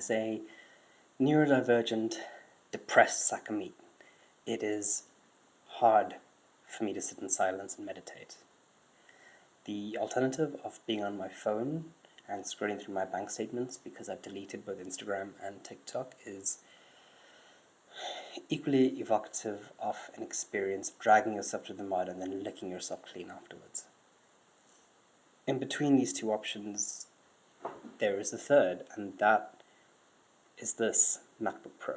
as a neurodivergent, depressed sack of meat, it is hard for me to sit in silence and meditate. The alternative of being on my phone and scrolling through my bank statements because I've deleted both Instagram and TikTok is equally evocative of an experience of dragging yourself through the mud and then licking yourself clean afterwards. In between these two options, there is a third, and that is this MacBook Pro.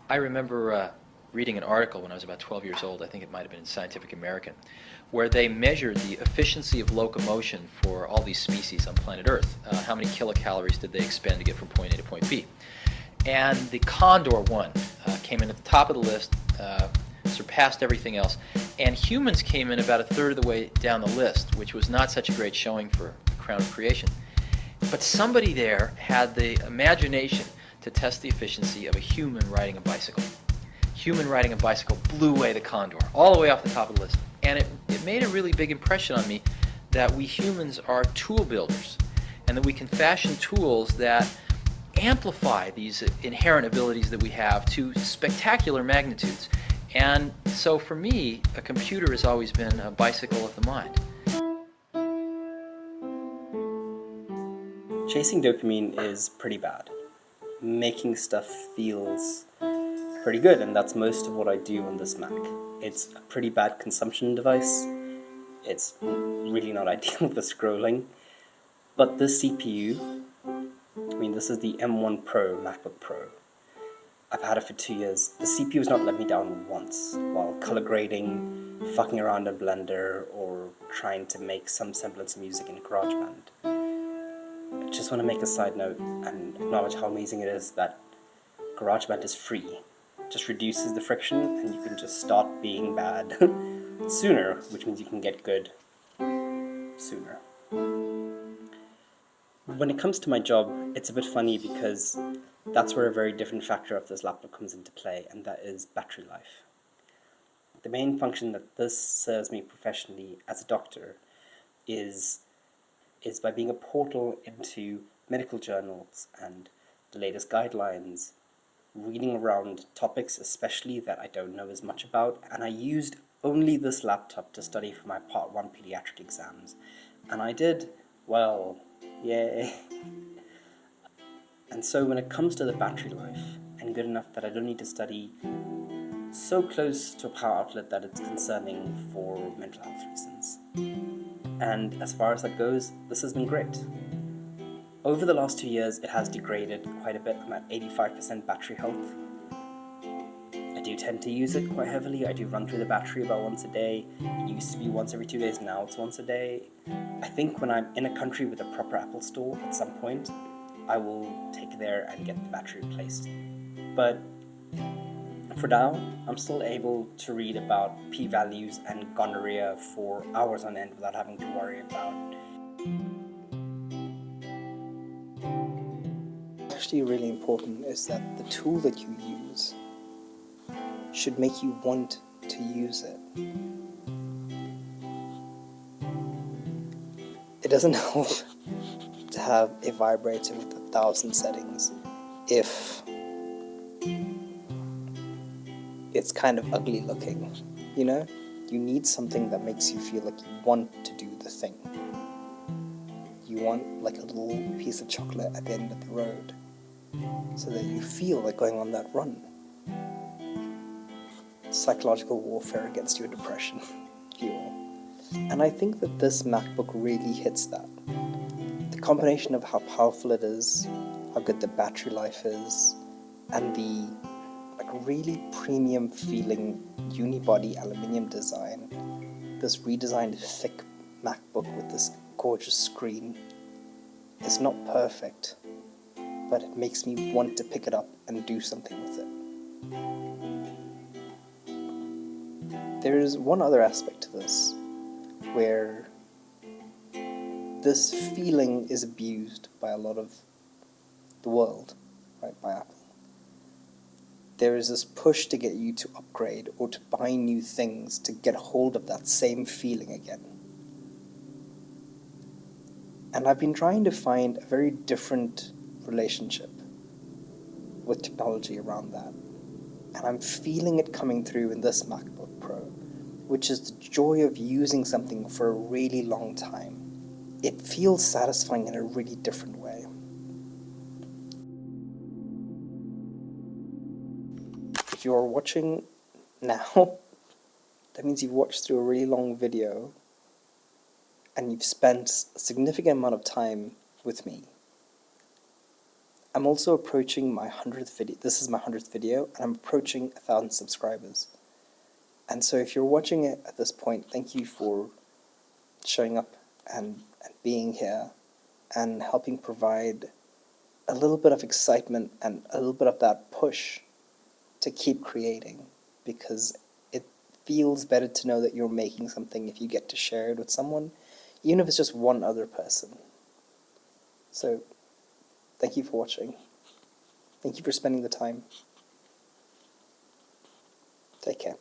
I remember reading an article when I was about 12 years old, I think it might have been in Scientific American, where they measured the efficiency of locomotion for all these species on planet Earth. How many kilocalories did they expend to get from point A to point B? And the condor one came in at the top of the list, surpassed everything else, and humans came in about a third of the way down the list, which was not such a great showing for the crown of creation. But somebody there had the imagination to test the efficiency of a human riding a bicycle. Human riding a bicycle blew away the condor, all the way off the top of the list. And it made a really big impression on me that we humans are tool builders, and that we can fashion tools that amplify these inherent abilities that we have to spectacular magnitudes. And so for me, a computer has always been a bicycle of the mind. Chasing dopamine is pretty bad. Making stuff feels pretty good, and that's most of what I do on this Mac. It's a pretty bad consumption device. It's really not ideal for scrolling. But this CPU, this is the M1 Pro MacBook Pro. I've had it for 2 years. The CPU has not let me down once while color grading, fucking around in Blender, or trying to make some semblance of music in GarageBand. I just want to make a side note and acknowledge how amazing it is that GarageBand is free. It just reduces the friction and you can just start being bad sooner, which means you can get good sooner. When it comes to my job, it's a bit funny because that's where a very different factor of this laptop comes into play, and that is battery life. The main function that this serves me professionally as a doctor is by being a portal into medical journals and the latest guidelines, reading around topics especially that I don't know as much about, and I used only this laptop to study for my Part 1 pediatric exams, and I did well. Yay. And so when it comes to the battery life, and good enough that I don't need to study so close to a power outlet that it's concerning for mental health reasons. And as far as that goes, this has been great. Over the last 2 years, it has degraded quite a bit. I'm at 85% battery health. I do tend to use it quite heavily. I do run through the battery about once a day. It used to be once every 2 days, now it's once a day. I think when I'm in a country with a proper Apple store at some point, I will take it there and get the battery replaced. But for now, I'm still able to read about p-values and gonorrhea for hours on end without having to worry about. Actually really important is that the tool that you use should make you want to use it. It doesn't help to have a vibrator with 1,000 settings if it's kind of ugly looking, you know? You need something that makes you feel like you want to do the thing. You want like a little piece of chocolate at the end of the road so that you feel like going on that run. Psychological warfare against your depression, you know. And I think that this MacBook really hits that. The combination of how powerful it is, how good the battery life is, and the really premium feeling unibody aluminium design, this redesigned thick MacBook with this gorgeous screen, is not perfect, but it makes me want to pick it up and do something with it. There is one other aspect to this where this feeling is abused by a lot of the world, right, by Apple. There is this push to get you to upgrade or to buy new things to get hold of that same feeling again. And I've been trying to find a very different relationship with technology around that. And I'm feeling it coming through in this MacBook Pro, which is the joy of using something for a really long time. It feels satisfying in a really different way. If you're watching now, that means you've watched through a really long video and you've spent a significant amount of time with me. I'm also approaching my 100th video. This is my 100th video, and I'm approaching 1,000 subscribers. And so if you're watching it at this point, thank you for showing up and being here and helping provide a little bit of excitement and a little bit of that push to keep creating, because it feels better to know that you're making something if you get to share it with someone, even if it's just one other person. So thank you for watching. Thank you for spending the time. Take care.